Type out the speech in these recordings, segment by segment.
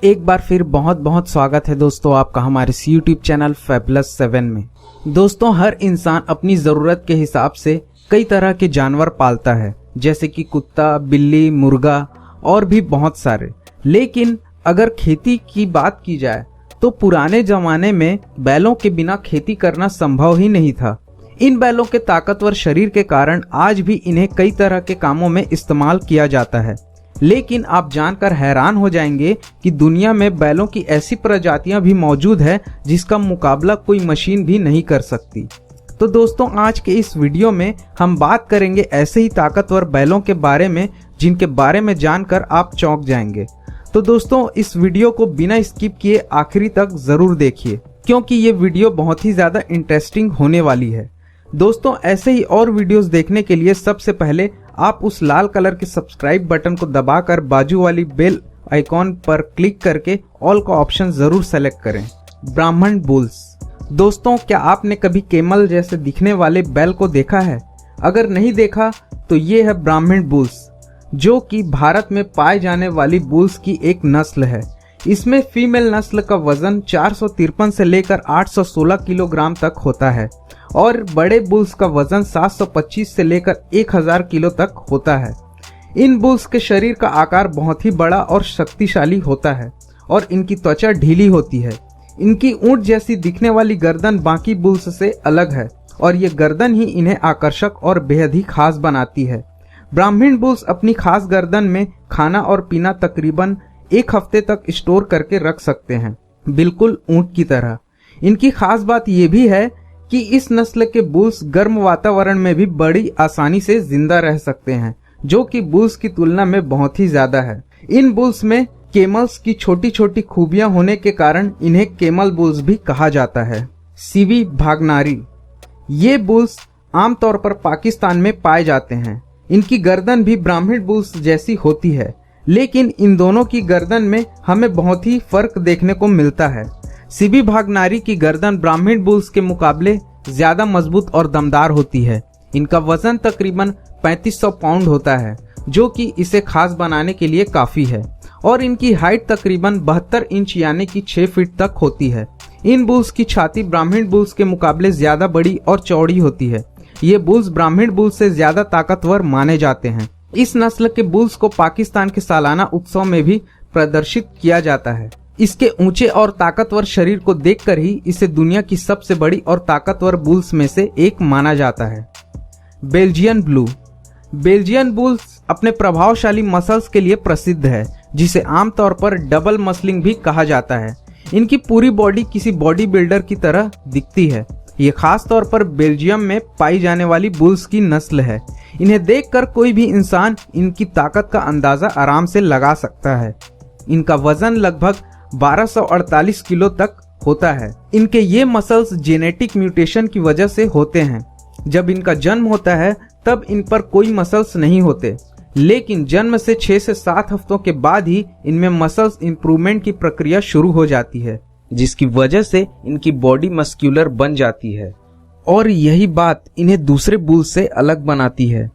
एक बार फिर बहुत बहुत स्वागत है दोस्तों आपका हमारे इस YouTube चैनल फैबुलस 7 में। दोस्तों, हर इंसान अपनी ज़रूरत के हिसाब से कई तरह के जानवर पालता है, जैसे कि कुत्ता, बिल्ली, मुर्गा और भी बहुत सारे। लेकिन अगर खेती की बात की जाए तो पुराने ज़माने में बैलों के बिना खेती करना संभव ही नहीं था। इन बैलों के ताकतवर शरीर के कारण आज भी इन्हें कई तरह के कामों में इस्तेमाल किया जाता है। लेकिन आप जानकर हैरान हो जाएंगे कि दुनिया में बैलों की ऐसी प्रजातियां भी मौजूद है जिसका मुकाबला कोई मशीन भी नहीं कर सकती। तो दोस्तों, आज के इस वीडियो में हम बात करेंगे ऐसे ही ताकतवर बैलों के बारे में जिनके बारे में जानकर आप चौंक जाएंगे। तो दोस्तों, इस वीडियो को बिना स्किप किए आखिरी तक जरूर देखिए, क्योंकि ये वीडियो बहुत ही ज्यादा इंटरेस्टिंग होने वाली है। दोस्तों, ऐसे ही और वीडियोस देखने के लिए सबसे पहले आप उस लाल कलर के सब्सक्राइब बटन को दबाकर बाजू वाली बेल आइकॉन पर क्लिक करके ऑल का ऑप्शन जरूर सेलेक्ट करें। ब्राह्मण बुल्स। दोस्तों, क्या आपने कभी कैमल जैसे दिखने वाले बैल को देखा है? अगर नहीं देखा तो ये है ब्राह्मण बुल्स, जो कि भारत में पाए जाने वाली बुल्स की एक नस्ल है। इसमें फीमेल नस्ल का वजन 453 से लेकर 816 किलोग्राम तक होता है और बड़े बुल्स का वजन 725 से लेकर 1000 किलो तक होता है। इन बुल्स के शरीर का आकार बहुत ही बड़ा और शक्तिशाली होता है और इनकी त्वचा ढीली होती है। इनकी ऊंट जैसी दिखने वाली गर्दन बाकी बुल्स से अलग है और ये गर्दन ही इन्हें आकर्षक और बेहद ही खास बनाती है। ब्राह्मण बुल्स अपनी खास गर्दन में खाना और पीना तकरीबन 1 हफ्ते तक स्टोर करके रख सकते हैं, बिल्कुल ऊंट की तरह। इनकी खास बात यह भी है कि इस नस्ल के बुल्स गर्म वातावरण में भी बड़ी आसानी से जिंदा रह सकते हैं, जो कि बुल्स की तुलना में बहुत ही ज्यादा है। इन बुल्स में कैमल्स की छोटी छोटी खूबियां होने के कारण इन्हें कैमल बुल्स भी कहा जाता है। सीवी भागनारी। ये बुल्स आमतौर पर पाकिस्तान में पाए जाते हैं। इनकी गर्दन भी ब्राह्मण बुल्स जैसी होती है, लेकिन इन दोनों की गर्दन में हमें बहुत ही फर्क देखने को मिलता है। सीवी भागनारी की गर्दन ब्राह्मण बुल्स के मुकाबले ज्यादा मजबूत और दमदार होती है। इनका वजन तकरीबन 3500 पाउंड होता है, जो कि इसे खास बनाने के लिए काफी है, और इनकी हाइट तकरीबन 72 इंच यानी कि 6 फीट तक होती है। इन बुल्स की छाती ब्राह्मण बुल्स के मुकाबले ज्यादा बड़ी और चौड़ी होती है। ये बुल्स ब्राह्मण बुल्स से ज्यादा ताकतवर माने जाते हैं। इस नस्ल के बुल्स को पाकिस्तान के सालाना उत्सव में भी प्रदर्शित किया जाता है। इसके ऊंचे और ताकतवर शरीर को देखकर ही इसे दुनिया की सबसे बड़ी और ताकतवर बुल्स में से एक माना जाता है। Belgian blue. बेल्जियन बुल्स अपने प्रभावशाली मसल्स के लिए प्रसिद्ध है, जिसे आमतौर पर डबल मसलिंग भी कहा जाता है। इनकी पूरी बॉडी किसी बॉडी बिल्डर की तरह दिखती है। ये खास तौर पर बेल्जियम में पाई जाने वाली बुल्स की नस्ल है। इन्हें देखकर कोई भी इंसान इनकी ताकत का अंदाजा आराम से लगा सकता है। इनका वजन लगभग 1248 किलो तक होता है। इनके ये मसल्स जेनेटिक म्यूटेशन की वजह से होते हैं। जब इनका जन्म होता है तब इन पर कोई मसल्स नहीं होते, लेकिन जन्म से 6 से 7 हफ्तों के बाद ही इनमें मसल्स इंप्रूवमेंट की प्रक्रिया शुरू हो जाती है, जिसकी वजह से इनकी बॉडी मस्क्यूलर बन जाती है और यही बात इन्हें दूसरे बुल्स से अलग बनाती है।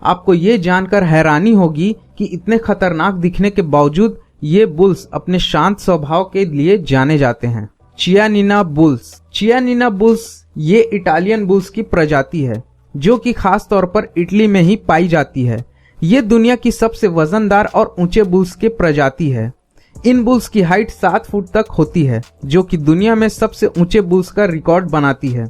आपको ये जानकर हैरानी होगी कि इतने खतरनाक दिखने के बावजूद ये बुल्स अपने शांत स्वभाव के लिए जाने जाते हैं। चियानिना बुल्स। चियानिना बुल्स ये इटालियन बुल्स की प्रजाति है, जो कि खास तौर पर इटली में ही पाई जाती है। ये दुनिया की सबसे वजनदार और ऊंचे बुल्स की प्रजाति है। इन बुल्स की हाइट 7 फुट तक होती है, जो कि दुनिया में सबसे ऊंचे बुल्स का रिकॉर्ड बनाती है,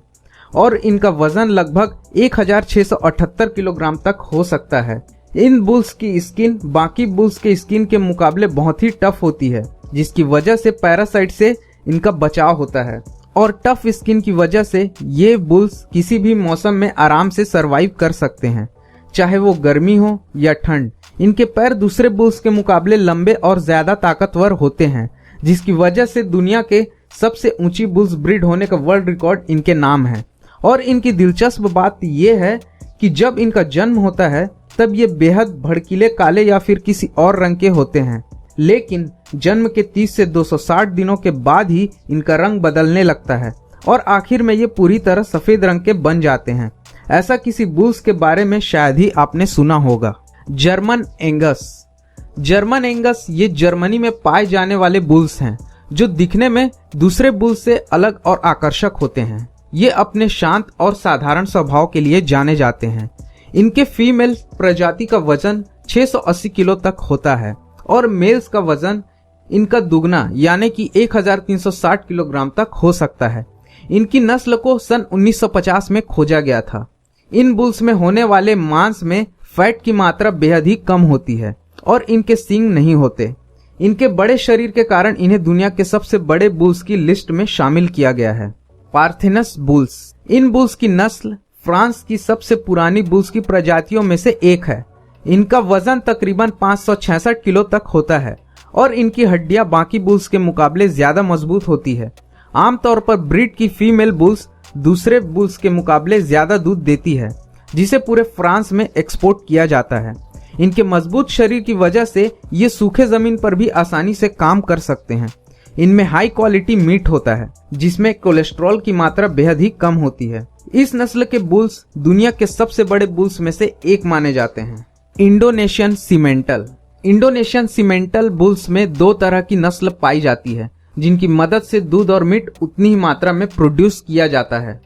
और इनका वजन लगभग 1678 किलोग्राम तक हो सकता है। इन बुल्स की स्किन बाकी बुल्स के स्किन के मुकाबले बहुत ही टफ होती है, जिसकी वजह से पैरासाइट से इनका बचाव होता है, और टफ स्किन की वजह से ये बुल्स किसी भी मौसम में आराम से सरवाइव कर सकते हैं, चाहे वो गर्मी हो या ठंड। इनके पैर दूसरे बुल्स के मुकाबले लंबे और ज्यादा ताकतवर होते हैं, जिसकी वजह से दुनिया के सबसे ऊंची बुल्स ब्रीड होने का वर्ल्ड रिकॉर्ड इनके नाम है। और इनकी दिलचस्प बात यह है कि जब इनका जन्म होता है तब ये बेहद भड़कीले काले या फिर किसी और रंग के होते हैं, लेकिन जन्म के 30 से 260 दिनों के बाद ही इनका रंग बदलने लगता है और आखिर में ये पूरी तरह सफेद रंग के बन जाते हैं। ऐसा किसी बुल्स के बारे में शायद ही आपने सुना होगा। German Angus. जर्मन एंगस ये जर्मनी में पाए जाने वाले बुल्स हैं जो दिखने में दूसरे बुल्स से अलग और आकर्षक होते हैं। ये अपने शांत और साधारण स्वभाव के लिए जाने जाते हैं। इनके फीमेल प्रजाति का वजन 680 किलो तक होता है और मेल्स का वजन इनका दुगना यानी कि 1360 किलोग्राम तक हो सकता है। इनकी नस्ल को सन 1950 में खोजा गया था। इन बुल्स में होने वाले मांस में फैट की मात्रा बेहद ही कम होती है और इनके सींग नहीं होते। इनके बड़े शरीर के कारण इन्हें दुनिया के सबसे बड़े बुल्स की लिस्ट में शामिल किया गया है। पार्थेनस बुल्स, इन बुल्स की नस्ल फ्रांस की सबसे पुरानी बुल्स की प्रजातियों में से एक है। इनका वजन तकरीबन 566 किलो तक होता है और इनकी हड्डियां बाकी बुल्स के मुकाबले ज्यादा मजबूत होती है। आमतौर पर ब्रीड की फीमेल बुल्स दूसरे बुल्स के मुकाबले ज्यादा दूध देती है, जिसे पूरे फ्रांस में एक्सपोर्ट किया जाता है। इनके मजबूत शरीर की वजह से ये सूखे जमीन पर भी आसानी से काम कर सकते हैं। इनमें हाई क्वालिटी मीट होता है जिसमें कोलेस्ट्रॉल की मात्रा बेहद ही कम होती है। इस नस्ल के बुल्स दुनिया के सबसे बड़े बुल्स में से एक माने जाते हैं। इंडोनेशियन सीमेंटल, इंडोनेशियन सीमेंटल बुल्स में दो तरह की नस्ल पाई जाती है जिनकी मदद से दूध और मीट उतनी ही मात्रा में प्रोड्यूस किया जाता है।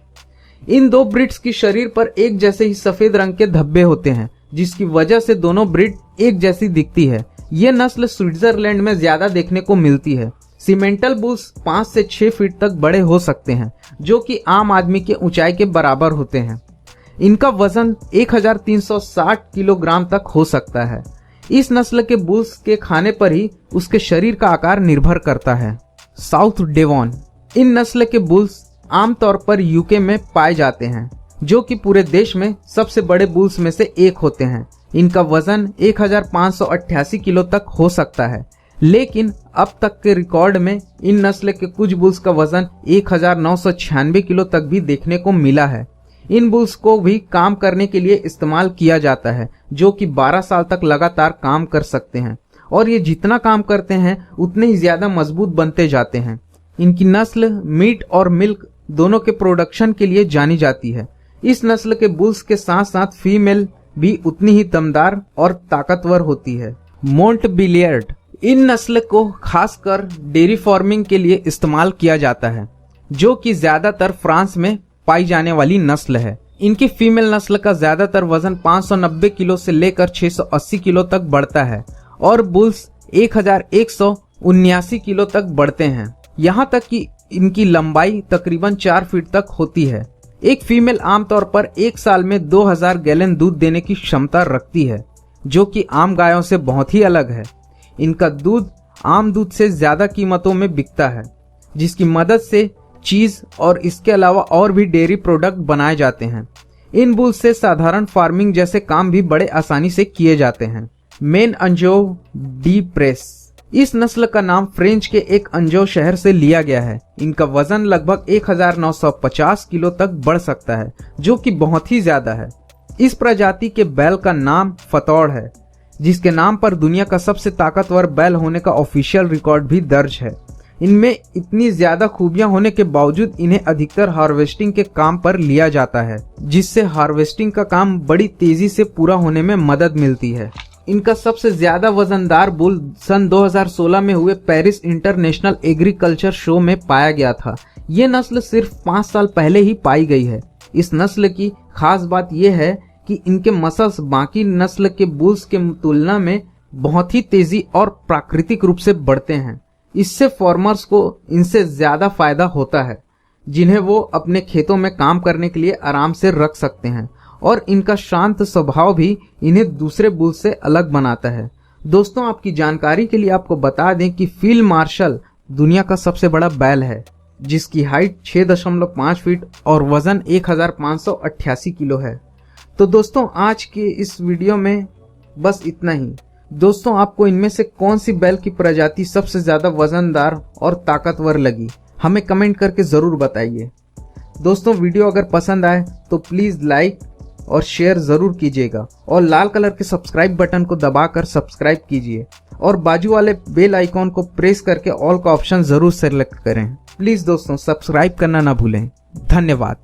इन दो ब्रीड्स की शरीर पर एक जैसे ही सफेद रंग के धब्बे होते हैं जिसकी वजह से दोनों ब्रीड एक जैसी दिखती है। ये नस्ल स्विट्जरलैंड में ज्यादा देखने को मिलती है। सीमेंटल बुल्स 5 से 6 फीट तक बड़े हो सकते हैं जो कि आम आदमी के ऊंचाई के बराबर होते हैं। इनका वजन 1360 किलोग्राम तक हो सकता है। इस नस्ल के बुल्स के खाने पर ही उसके शरीर का आकार निर्भर करता है। साउथ डेवॉन, इन नस्ल के बुल्स आमतौर पर यूके में पाए जाते हैं जो कि पूरे देश में सबसे बड़े बुल्स में से एक होते हैं। इनका वजन 1588 किलो तक हो सकता है, लेकिन अब तक के रिकॉर्ड में इन नस्ल के कुछ बुल्स का वजन 1996 किलो तक भी देखने को मिला है। इन बुल्स को भी काम करने के लिए इस्तेमाल किया जाता है जो कि 12 साल तक लगातार काम कर सकते हैं और ये जितना काम करते हैं उतने ही ज्यादा मजबूत बनते जाते हैं। इनकी नस्ल मीट और मिल्क दोनों के प्रोडक्शन के लिए जानी जाती है। इस नस्ल के बुल्स के साथ साथ फीमेल भी उतनी ही दमदार और ताकतवर होती है। मोंटबिलियर्ड, इन नस्ल को खासकर डेयरी फार्मिंग के लिए इस्तेमाल किया जाता है जो कि ज्यादातर फ्रांस में पाई जाने वाली नस्ल है। इनकी फीमेल नस्ल का ज्यादातर वजन 590 किलो से लेकर 680 किलो तक बढ़ता है और बुल्स 1179 किलो तक बढ़ते हैं। यहाँ तक कि इनकी लंबाई तकरीबन 4 फीट तक होती है। एक फीमेल आमतौर पर एक साल में 2000 गैलन दूध देने की क्षमता रखती है जो कि आम गायों से बहुत ही अलग है। इनका दूध आम दूध से ज्यादा कीमतों में बिकता है जिसकी मदद से चीज और इसके अलावा और भी डेयरी प्रोडक्ट बनाए जाते हैं। इन बुल्स से साधारण फार्मिंग जैसे काम भी बड़े आसानी से किए जाते हैं। मेन अंजोव डी प्रेस, इस नस्ल का नाम फ्रेंच के एक अंजो शहर से लिया गया है। इनका वजन लगभग 1950 किलो तक बढ़ सकता है जो कि बहुत ही ज्यादा है। इस प्रजाति के बैल का नाम फतौड़ है जिसके नाम पर दुनिया का सबसे ताकतवर बैल होने का ऑफिशियल रिकॉर्ड भी दर्ज है। इनमें इतनी ज्यादा खूबियां होने के बावजूद इन्हें अधिकतर हार्वेस्टिंग के काम पर लिया जाता है जिससे हार्वेस्टिंग का काम बड़ी तेजी से पूरा होने में मदद मिलती है। इनका सबसे ज्यादा वजनदार बुल सन 2016 में हुए पेरिस इंटरनेशनल एग्रीकल्चर शो में पाया गया था। ये नस्ल सिर्फ 5 साल पहले ही पाई गई है। इस नस्ल की खास बात यह है कि इनके मसल्स बाकी नस्ल के बुल्स के तुलना में बहुत ही तेजी और प्राकृतिक रूप से बढ़ते हैं। इससे फार्मर्स को इनसे ज्यादा फायदा होता है जिन्हें वो अपने खेतों में काम करने के लिए आराम से रख सकते हैं और इनका शांत स्वभाव भी इन्हें दूसरे बुल से अलग बनाता है। दोस्तों, आपकी जानकारी के लिए आपको बता दें कि फील्ड मार्शल दुनिया का सबसे बड़ा बैल है जिसकी हाइट 6.5 फीट और वजन 1588 किलो है। तो दोस्तों, आज के इस वीडियो में बस इतना ही। दोस्तों, आपको इनमें से कौन सी बैल की प्रजाति सबसे ज्यादा वजनदार और ताकतवर लगी, हमें कमेंट करके जरूर बताइए। दोस्तों, वीडियो अगर पसंद आए तो प्लीज लाइक और शेयर जरूर कीजिएगा और लाल कलर के सब्सक्राइब बटन को दबाकर सब्सक्राइब कीजिए और बाजू वाले बेल आइकॉन को प्रेस करके ऑल का ऑप्शन जरूर सेलेक्ट करें। प्लीज दोस्तों, सब्सक्राइब करना ना भूलें। धन्यवाद।